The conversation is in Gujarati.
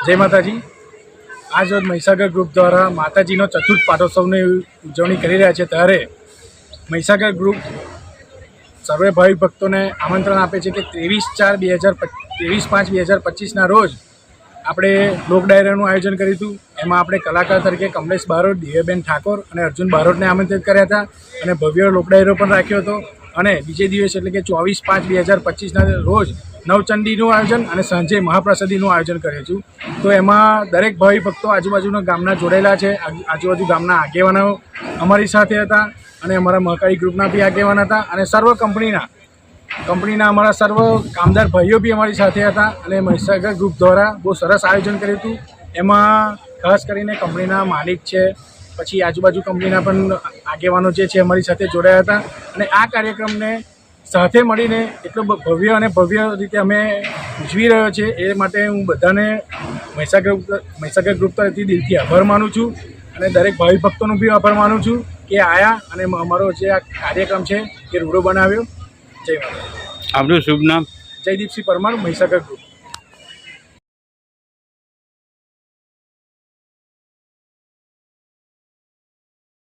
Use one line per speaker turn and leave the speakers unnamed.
જય માતાજી। આજ રોજ મહીસાગર ગ્રુપ દ્વારા માતાજીનો ચતુર્થ પાટોત્સવની ઉજવણી કરી રહ્યા છે, ત્યારે મહીસાગર ગ્રુપ સર્વે ભાવિક ભક્તોને આમંત્રણ આપે છે કે 23/5/2025ના રોજ આપણે લોક ડાયરાનું આયોજન કર્યું હતું। એમાં આપણે કલાકાર તરીકે કમલેશ બારોટ, દિવ્યાબેન ઠાકોર અને અર્જુન બારોટને આમંત્રિત કર્યા હતા અને ભવ્ય લોક ડાયરો પણ રાખ્યો હતો। અને બીજે દિવસ એટલે કે 24/5/2025ના રોજ નવચંડીનું આયોજન અને સાંજે મહાપ્રસાદીનું આયોજન કર્યું હતું। તો એમાં દરેક ભાવિ ભક્તો આજુબાજુના ગામના જોડાયેલા છે। આજુબાજુ ગામના આગેવાનો અમારી સાથે હતા અને અમારા મહાકાળી ગ્રુપના બી આગેવાન હતા અને સર્વ કંપનીના અમારા સર્વ કામદાર ભાઈઓ બી અમારી સાથે હતા અને મહીસાગર ગ્રુપ દ્વારા બહુ સરસ આયોજન કર્યું હતું। એમાં ખાસ કરીને કંપનીના માલિક છે, પછી આજુબાજુ કંપનીના પણ આગેવાનો જે છે અમારી સાથે જોડાયા હતા અને આ કાર્યક્રમને સાથે મળીને એટલો ભવ્ય અને ભવ્ય રીતે અમે ઉજવી રહ્યો છે। એ માટે હું બધાને મહીસાગર ગ્રુપ તરફથી દિલથી આભાર માનું છું અને દરેક ભાવિ ભક્તોનો બી આભાર માનું છું કે આયા અને અમારો જે આ કાર્યક્રમ છે એ રૂડો બનાવ્યો। જય માતા।
આપનું શુભ નામ?
જયદીપસિંહ પરમાર, મહીસાગર ગ્રુપ।